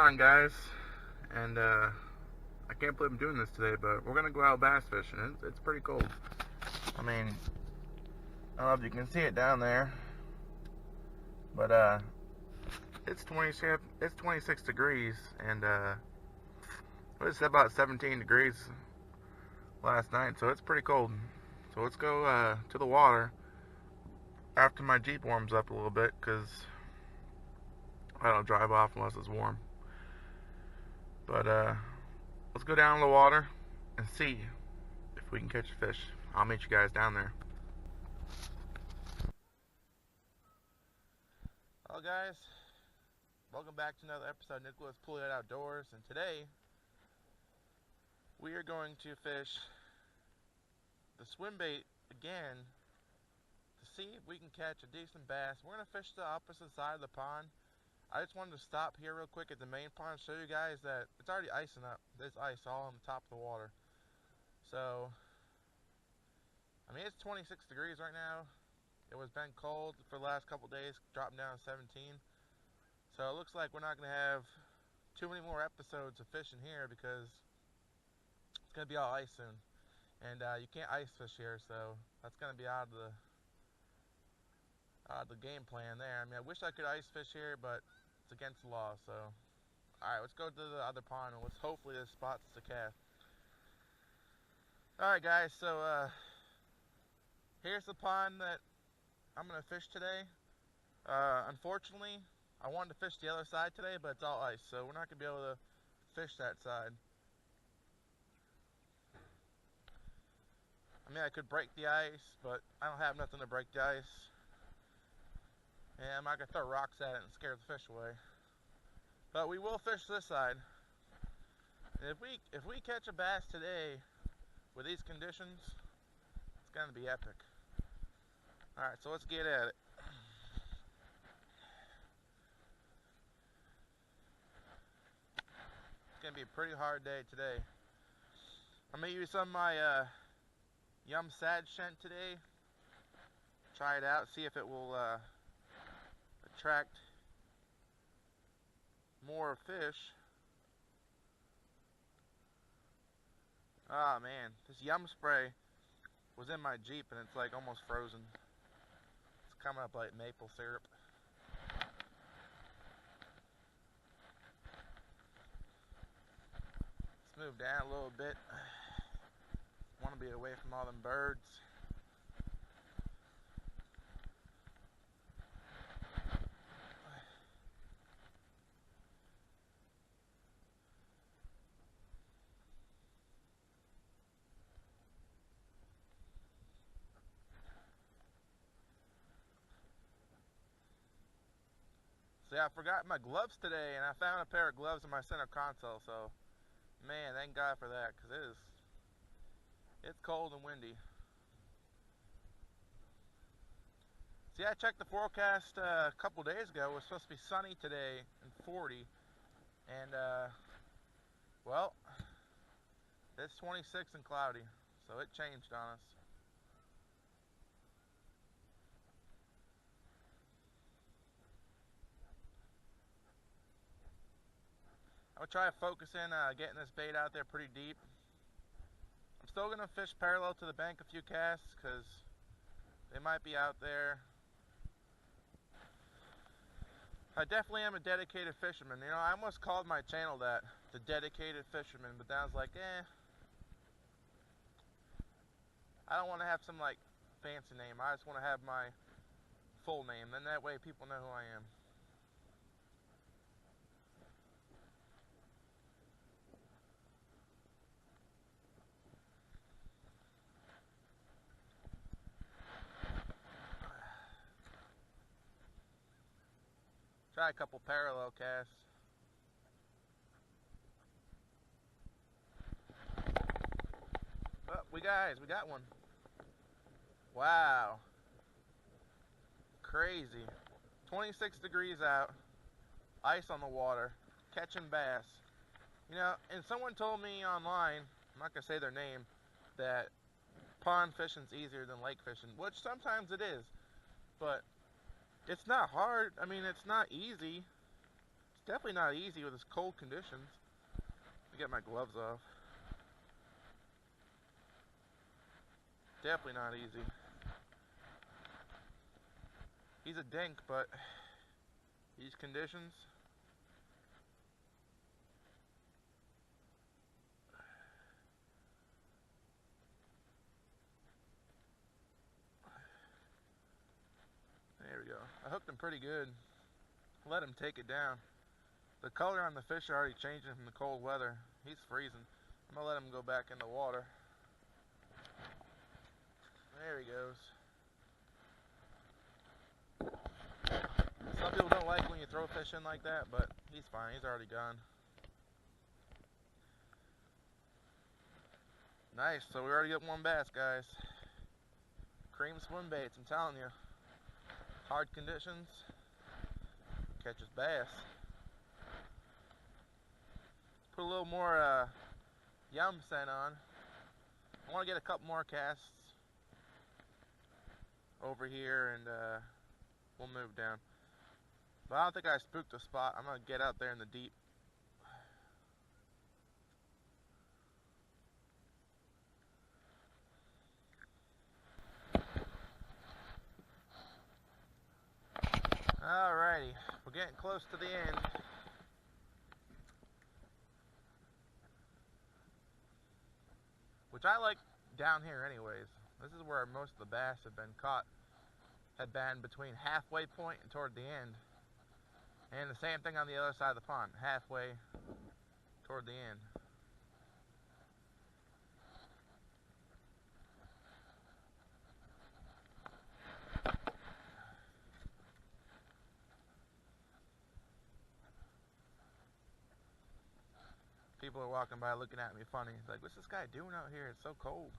on, guys? And I can't believe I'm doing this today, but we're gonna go out bass fishing. It's pretty cold. I mean, I don't know if you can see it down there, but it's 26 degrees, and it was about 17 degrees last night, so it's pretty cold. So let's go to the water after my Jeep warms up a little bit, because I don't drive off unless it's warm. But let's go down to the water and see if we can catch a fish. I'll meet you guys down there. Hello guys, welcome back to another episode of Nicholas Pull It Outdoors, and today we are going to fish the swim bait again to see if we can catch a decent bass. We're going to fish the opposite side of the pond. I just wanted to stop here real quick at the main pond and show you guys that it's already icing up. There's ice all on the top of the water. So, I mean, it's 26 degrees right now. It was been cold for the last couple days, dropping down to 17. So it looks like we're not going to have too many more episodes of fishing here because it's going to be all ice soon. And you can't ice fish here, so that's going to be out of the game plan there. I mean, I wish I could ice fish here, but it's against the law. So, alright, let's go to the other pond and let's hopefully this spots the cast. Alright guys, so here's the pond that I'm going to fish today. Unfortunately, I wanted to fish the other side today, but it's all ice, so we're not going to be able to fish that side. I mean, I could break the ice, but I don't have nothing to break the ice. And I'm not going to throw rocks at it and scare the fish away. But we will fish this side. And if we catch a bass today with these conditions, it's going to be epic. Alright, so let's get at it. It's going to be a pretty hard day today. I'm going to use some of my Yum Sad Scent today. Try it out, see if it will attract more fish. Ah man, this Yum spray was in my Jeep and it's like almost frozen. It's coming up like maple syrup. Let's move down a little bit. Want to be away from all them birds. See, I forgot my gloves today, and I found a pair of gloves in my center console, so, man, thank God for that, because it's cold and windy. See, I checked the forecast a couple days ago. It was supposed to be sunny today and 40, and, well, it's 26 and cloudy, so it changed on us. I'm going to try to focus in getting this bait out there pretty deep. I'm still going to fish parallel to the bank a few casts because they might be out there. I definitely am a dedicated fisherman. You know, I almost called my channel that, the Dedicated Fisherman, but then I was like, I don't want to have some like fancy name. I just want to have my full name. Then that way people know who I am. Try a couple parallel casts. Oh, we got one. Wow. Crazy. 26 degrees out. Ice on the water. Catching bass. You know, and someone told me online, I'm not going to say their name, that pond fishing's easier than lake fishing, which sometimes it is. But it's not hard. I mean, it's not easy. It's Definitely not easy with this cold conditions. Let me get my gloves off. Definitely not easy. He's a dink, but these conditions. There we go. I hooked him pretty good. Let him take it down. The color on the fish are already changing from the cold weather. He's freezing. I'm gonna let him go back in the water. There he goes. Some people don't like when you throw fish in like that, but he's fine. He's already gone. Nice. So we already got one bass, guys. Cream swim baits, I'm telling you. Hard conditions. Catches bass. Put a little more yum scent on. I want to get a couple more casts over here and we'll move down. But I don't think I spooked the spot. I'm going to get out there in the deep. Alrighty, we're getting close to the end. Which I like down here anyways. This is where most of the bass have been caught. Have been between halfway point and toward the end. And the same thing on the other side of the pond, halfway toward the end. People are walking by looking at me funny. It's like, what's this guy doing out here? It's so cold.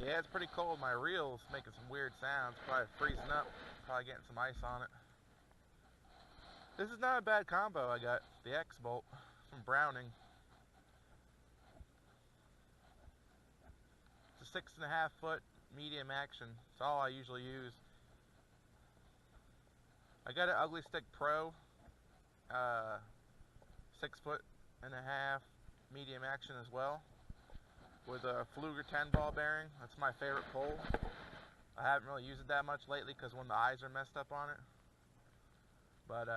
Yeah, it's pretty cold. My reel's making some weird sounds. Probably freezing up. Probably getting some ice on it. This is not a bad combo I got. The X-Bolt from Browning. It's a 6.5 foot medium action. It's all I usually use. I got an Ugly Stick Pro 6.5 medium action as well, with a Fluger 10 ball bearing. That's my favorite pole. I haven't really used it that much lately because when the eyes are messed up on it. But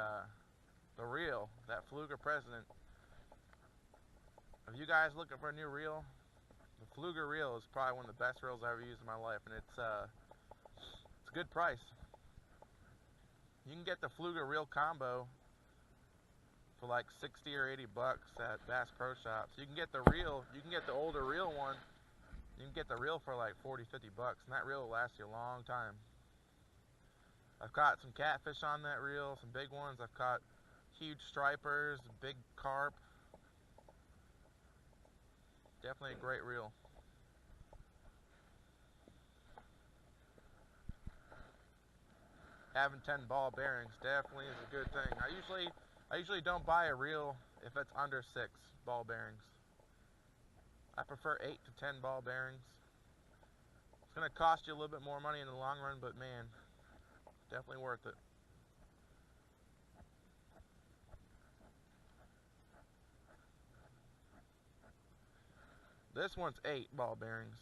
the reel, that Fluger President. If you guys looking for a new reel, the Fluger reel is probably one of the best reels I've ever used in my life, and it's a good price. You can get the Fluger reel combo for like 60 or 80 bucks at Bass Pro Shops. You can get the reel, you can get the older reel one, you can get the reel for like 40, 50 bucks, and that reel will last you a long time. I've caught some catfish on that reel, some big ones. I've caught huge stripers, big carp. Definitely a great reel. Having 10 ball bearings definitely is a good thing. I usually don't buy a reel if it's under 6 ball bearings. I prefer 8 to 10 ball bearings. It's going to cost you a little bit more money in the long run, but man, definitely worth it. This one's 8 ball bearings.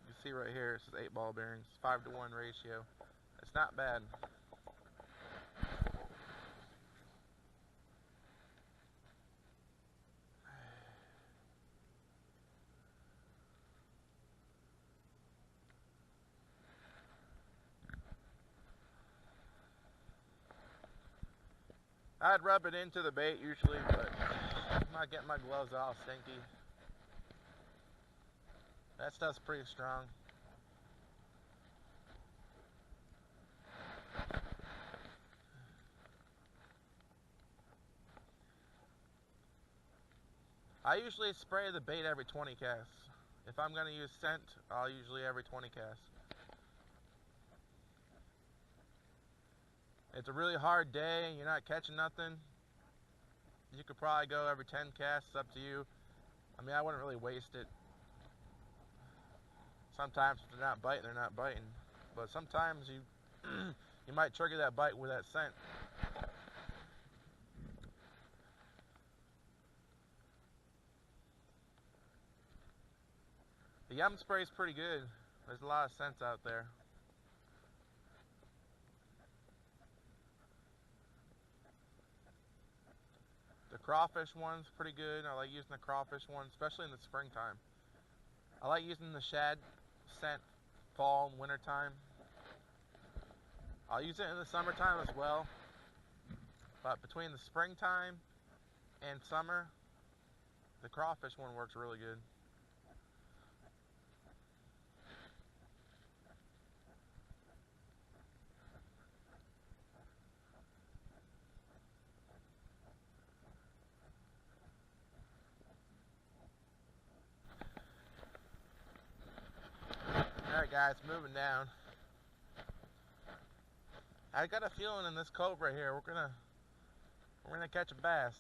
You see right here, it says 8 ball bearings, 5-to-1 ratio. It's not bad. I'd rub it into the bait usually, but I'm not getting my gloves all stinky. That stuff's pretty strong. I usually spray the bait every 20 casts. If I'm going to use scent, I'll usually every 20 casts. It's a really hard day, you're not catching nothing. You could probably go every 10 casts, up to you. I mean, I wouldn't really waste it. Sometimes if they're not biting, they're not biting. But sometimes you you might trigger that bite with that scent. The yum spray is pretty good. There's a lot of scents out there. The crawfish one's pretty good. I like using the crawfish one, especially in the springtime. I like using the shad scent fall and winter time. I'll use it in the summertime as well. But between the springtime and summer, the crawfish one works really good. Alright guys, moving down. I got a feeling in this cove right here, we're gonna catch a bass.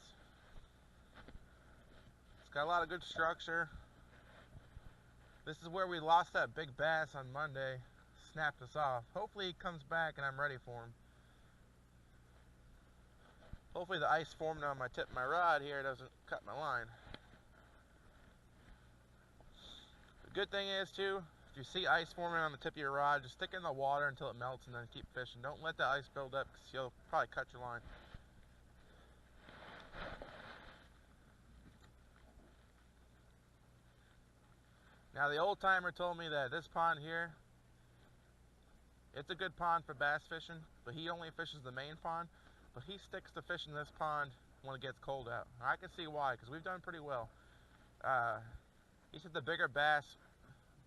It's got a lot of good structure. This is where we lost that big bass on Monday. Snapped us off. Hopefully he comes back and I'm ready for him. Hopefully the ice forming on my tip of my rod here doesn't cut my line. The good thing is too, if you see ice forming on the tip of your rod, just stick it in the water until it melts and then keep fishing. Don't let the ice build up because you'll probably cut your line. Now the old timer told me that this pond here, it's a good pond for bass fishing, but he only fishes the main pond. But he sticks to fishing this pond when it gets cold out. I can see why, because we've done pretty well. He said the bigger bass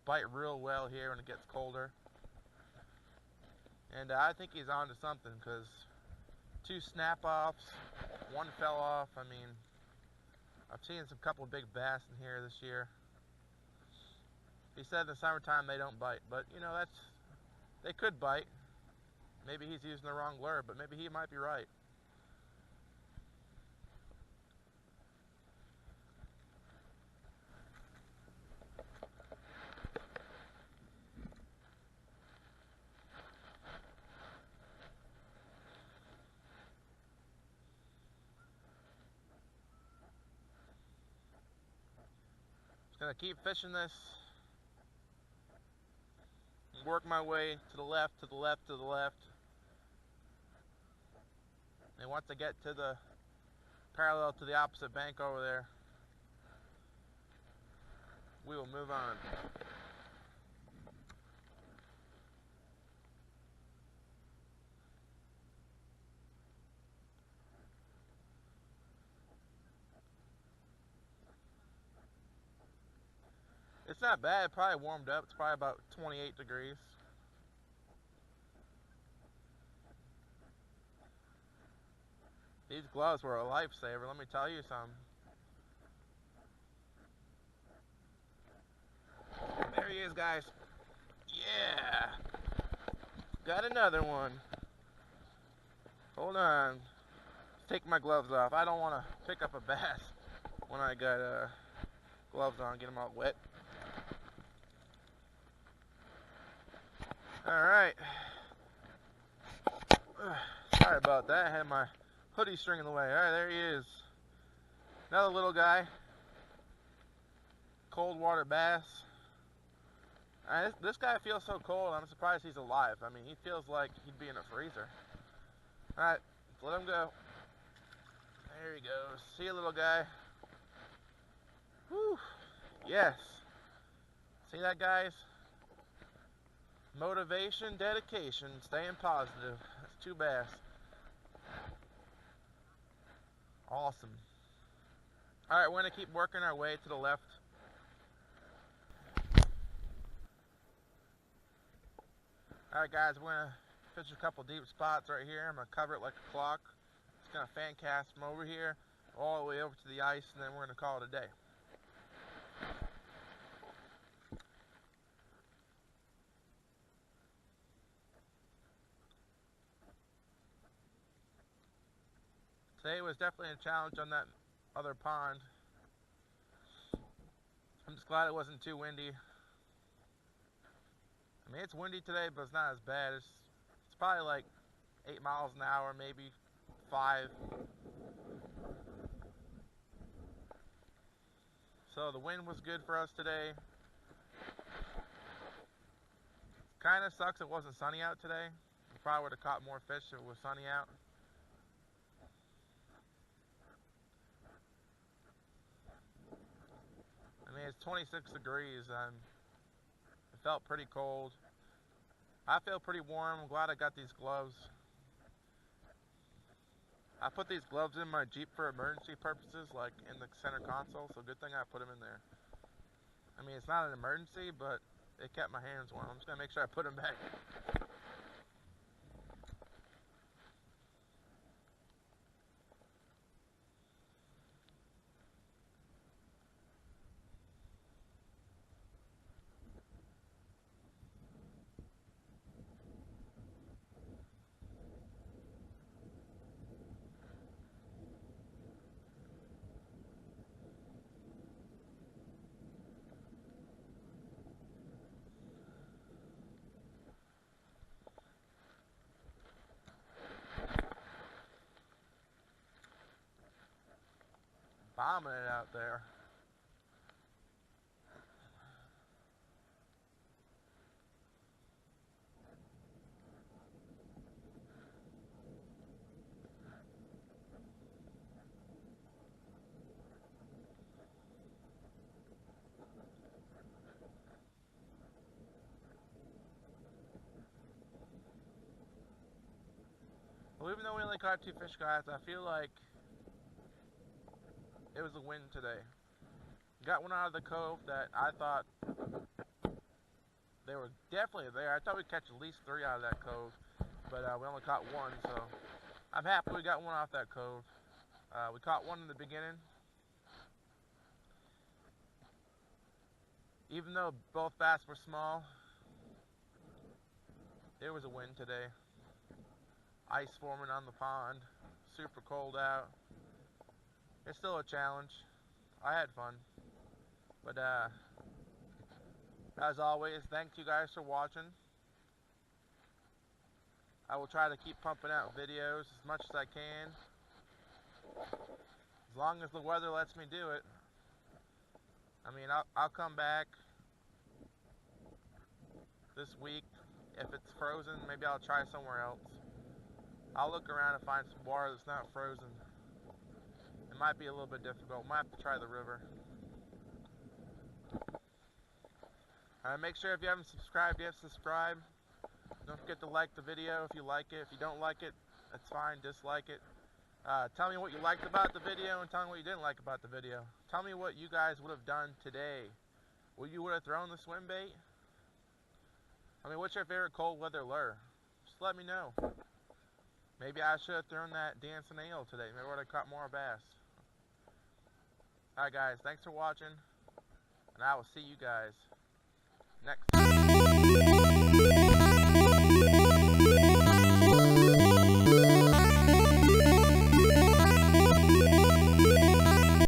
bite real well here when it gets colder. And I think he's on to something, because 2 snap-offs, 1 fell off. I mean, I've seen some couple big bass in here this year. He said in the summertime they don't bite, but you know, they could bite. Maybe he's using the wrong lure, but maybe he might be right. Just gonna keep fishing this. Work my way to the left, to the left, to the left. And once I get to the parallel to the opposite bank over there, we will move on. It's not bad, probably warmed up. It's probably about 28 degrees. These gloves were a lifesaver, let me tell you something. There he is, guys. Yeah! Got another one. Hold on. Take my gloves off. I don't want to pick up a bass when I got gloves on, get them all wet. Alright. Sorry about that. I had my hoodie string in the way. Alright, there he is. Another little guy. Cold water bass. This guy feels so cold, I'm surprised he's alive. I mean, he feels like he'd be in a freezer. Alright, let's let him go. There he goes. See you, little guy. Whew. Yes. See that, guys? Motivation, dedication, staying positive. That's 2 bass. Awesome. Alright, we're going to keep working our way to the left. Alright guys, we're going to fish a couple deep spots right here. I'm going to cover it like a clock. Just going to fan cast from over here all the way over to the ice, and then we're going to call it a day. Today was definitely a challenge on that other pond. I'm just glad it wasn't too windy. I mean, it's windy today, but it's not as bad. It's probably like 8 miles an hour, maybe 5. So the wind was good for us today. Kind of sucks it wasn't sunny out today. We probably would have caught more fish if it was sunny out. I mean, it's 26 degrees and it felt pretty cold. I feel pretty warm. I'm glad I got these gloves. I put these gloves in my Jeep for emergency purposes, like in the center console, so good thing I put them in there. I mean, it's not an emergency, but it kept my hands warm. I'm just going to make sure I put them back. Bombing it out there. Well, even though we only caught 2 fish, guys, I feel like it was a win today. Got one out of the cove that I thought they were definitely there. I thought we'd catch at least 3 out of that cove, but we only caught 1, so I'm happy we got one off that cove. We caught 1 in the beginning. Even though both bass were small, it was a win today. Ice forming on the pond, super cold out. It's still a challenge. I had fun. But as always, thank you guys for watching. I will try to keep pumping out videos as much as I can. As long as the weather lets me do it. I mean, I'll come back this week. If it's frozen, maybe I'll try somewhere else. I'll look around and find some water that's not frozen. It might be a little bit difficult. Might have to try the river. Alright, make sure if you haven't subscribed yet, subscribe. Don't forget to like the video if you like it. If you don't like it, that's fine. Dislike it. Tell me what you liked about the video and tell me what you didn't like about the video. Tell me what you guys would have done today. Would you would have thrown the swim bait? I mean, what's your favorite cold weather lure? Just let me know. Maybe I should have thrown that dancing eel today. Maybe I would have caught more bass. Alright guys, thanks for watching. And I will see you guys next time.